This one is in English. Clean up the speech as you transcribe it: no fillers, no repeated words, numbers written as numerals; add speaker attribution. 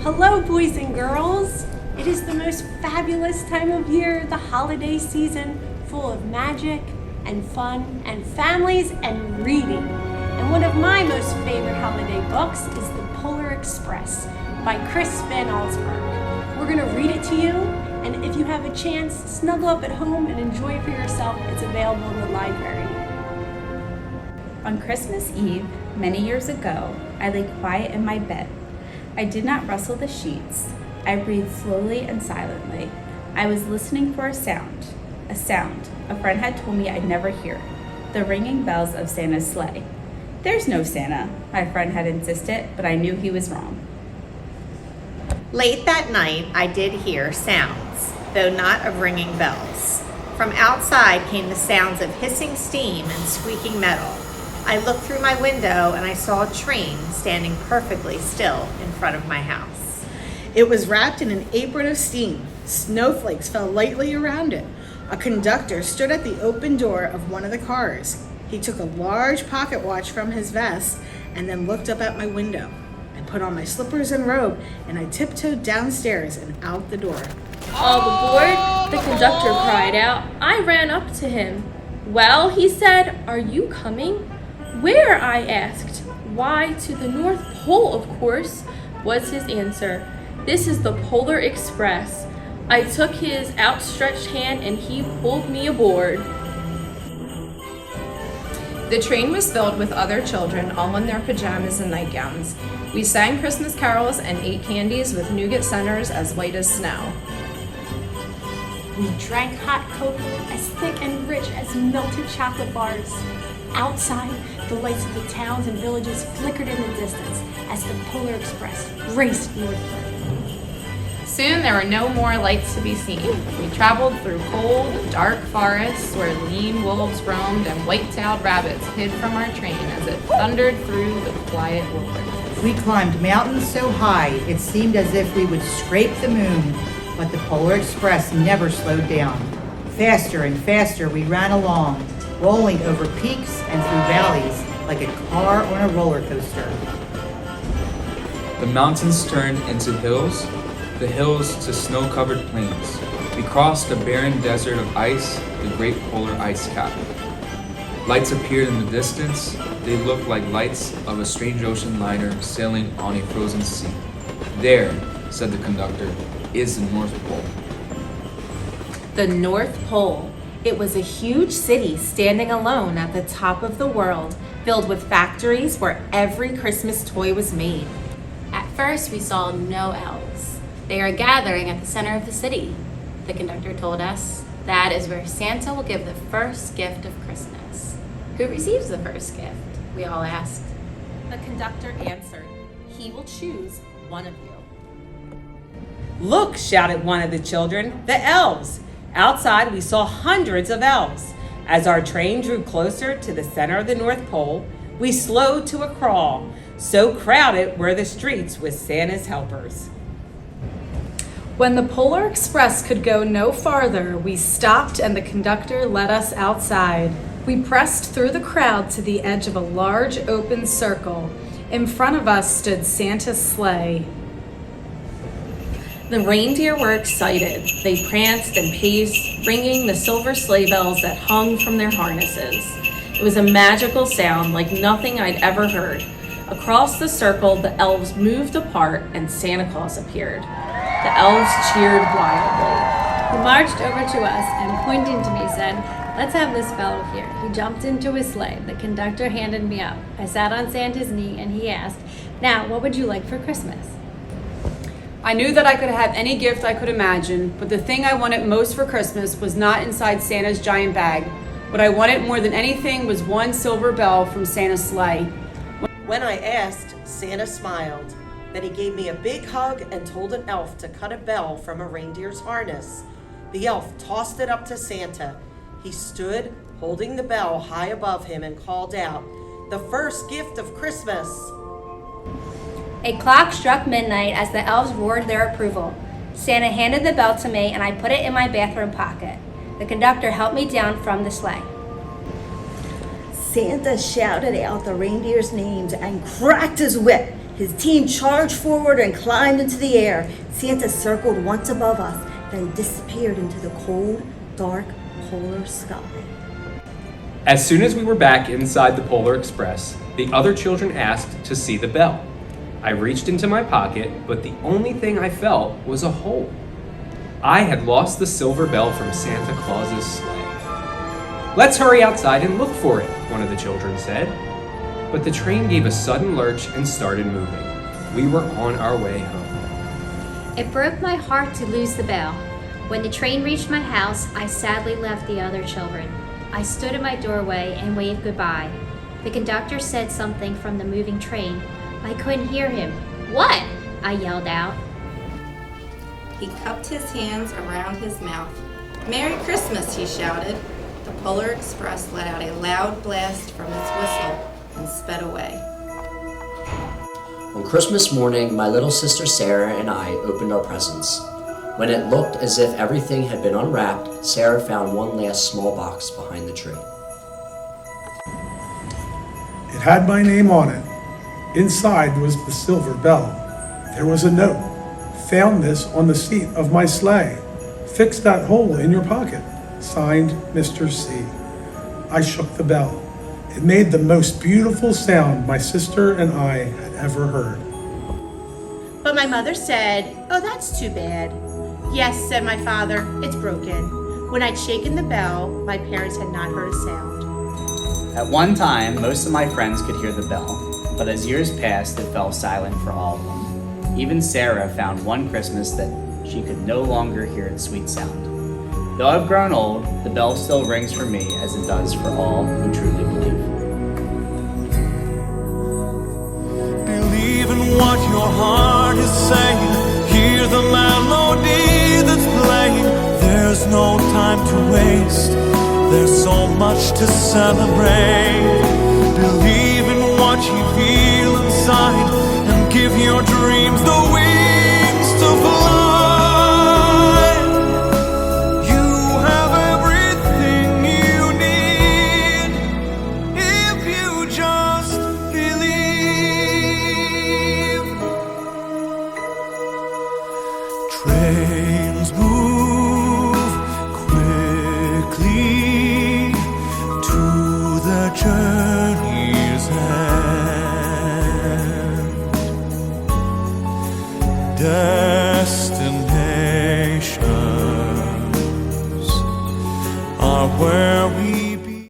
Speaker 1: Hello, boys and girls. It is the most fabulous time of year, the holiday season, full of magic and fun and families and reading. And one of my most favorite holiday books is The Polar Express by Chris Van Allsburg. We're gonna read it to you, and if you have a chance, snuggle up at home and enjoy it for yourself. It's available in the library.
Speaker 2: On Christmas Eve, many years ago, I lay quiet in my bed. I did not rustle the sheets. I breathed slowly and silently. I was listening for a sound. A friend had told me I'd never hear. The ringing bells of Santa's sleigh. "There's no Santa," my friend had insisted, but I knew he was wrong.
Speaker 3: Late that night, I did hear sounds, though not of ringing bells. From outside came the sounds of hissing steam and squeaking metal. I looked through my window and I saw a train standing perfectly still in front of my house.
Speaker 4: It was wrapped in an apron of steam. Snowflakes fell lightly around it. A conductor stood at the open door of one of the cars. He took a large pocket watch from his vest and then looked up at my window. I put on my slippers and robe and I tiptoed downstairs and out the door.
Speaker 5: "All aboard!" the conductor cried out. I ran up to him. "Well," he said, "are you coming?" "Where?" I asked. "Why, to the North Pole, of course," was his answer. "This is the Polar Express." I took his outstretched hand and he pulled me aboard.
Speaker 6: The train was filled with other children, all in their pajamas and nightgowns. We sang Christmas carols and ate candies with nougat centers as white as snow.
Speaker 1: We drank hot cocoa as thick and rich as melted chocolate bars. Outside, the lights of the towns and villages flickered in the distance as the Polar Express raced northward.
Speaker 6: Soon there were no more lights to be seen. We traveled through cold, dark forests where lean wolves roamed and white-tailed rabbits hid from our train as it thundered through the quiet wilderness.
Speaker 7: We climbed mountains so high it seemed as if we would scrape the moon, but the Polar Express never slowed down. Faster and faster we ran along, rolling over peaks and through valleys like a car on a roller coaster.
Speaker 8: The mountains turned into hills, the hills to snow-covered plains. We crossed a barren desert of ice, the great polar ice cap. Lights appeared in the distance. They looked like lights of a strange ocean liner sailing on a frozen sea. "There," said the conductor, "is the North Pole."
Speaker 9: The North Pole. It was a huge city standing alone at the top of the world, filled with factories where every Christmas toy was made.
Speaker 10: At first, we saw no elves. They are gathering at the center of the city. The conductor told us that is where Santa will give the first gift of Christmas. Who receives the first gift? We all asked.
Speaker 9: The conductor answered, "He will choose one of you."
Speaker 11: "Look," shouted one of the children, "the elves!" Outside, we saw hundreds of elves. As our train drew closer to the center of the North Pole, we slowed to a crawl. So crowded were the streets with Santa's helpers.
Speaker 12: When the Polar Express could go no farther, we stopped and the conductor led us outside. We pressed through the crowd to the edge of a large open circle. In front of us stood Santa's sleigh.
Speaker 5: The reindeer were excited. They pranced and paced, ringing the silver sleigh bells that hung from their harnesses. It was a magical sound like nothing I'd ever heard. Across the circle, the elves moved apart and Santa Claus appeared. The elves cheered wildly.
Speaker 13: He marched over to us and pointing to me said, "Let's have this fellow here." He jumped into his sleigh. The conductor handed me up. I sat on Santa's knee and he asked, "Now, what would you like for Christmas?"
Speaker 14: I knew that I could have any gift I could imagine, but the thing I wanted most for Christmas was not inside Santa's giant bag. What I wanted more than anything was one silver bell from Santa's sleigh.
Speaker 15: When I asked, Santa smiled. Then he gave me a big hug and told an elf to cut a bell from a reindeer's harness. The elf tossed it up to Santa. He stood, holding the bell high above him, and called out, "The first gift of Christmas!"
Speaker 16: A clock struck midnight as the elves roared their approval. Santa handed the bell to me and I put it in my bathroom pocket. The conductor helped me down from the sleigh.
Speaker 17: Santa shouted out the reindeer's names and cracked his whip. His team charged forward and climbed into the air. Santa circled once above us, then disappeared into the cold, dark polar sky.
Speaker 18: As soon as we were back inside the Polar Express, the other children asked to see the bell. I reached into my pocket, but the only thing I felt was a hole. I had lost the silver bell from Santa Claus's sleigh. "Let's hurry outside and look for it," one of the children said. But the train gave a sudden lurch and started moving. We were on our way home.
Speaker 19: It broke my heart to lose the bell. When the train reached my house, I sadly left the other children. I stood in my doorway and waved goodbye. The conductor said something from the moving train. I couldn't hear him. "What?" I yelled out.
Speaker 2: He cupped his hands around his mouth. "Merry Christmas," he shouted. The Polar Express let out a loud blast from its whistle and sped away.
Speaker 20: On Christmas morning, my little sister Sarah and I opened our presents. When it looked as if everything had been unwrapped, Sarah found one last small box behind the tree.
Speaker 21: It had my name on it. Inside was the silver bell. There was a note. "Found this on the seat of my sleigh. Fix that hole in your pocket. Signed, Mr. C." I shook the bell. It made the most beautiful sound my sister and I had ever heard.
Speaker 4: But my mother said, "Oh, that's too bad." "Yes," said my father, "it's broken." When I'd shaken the bell, my parents had not heard a sound.
Speaker 22: At one time, most of my friends could hear the bell, but as years passed, it fell silent for all of them. Even Sarah found one Christmas that she could no longer hear its sweet sound. Though I've grown old, the bell still rings for me as it does for all who truly believe.
Speaker 23: Believe in what your heart is saying. Hear the melody that's playing. There's no time to waste. There's so much to celebrate. Believe in what you feel inside and give your dreams the wings to fly. You have everything you need if you just believe. Trains move quickly to the journey's end. Destinations are where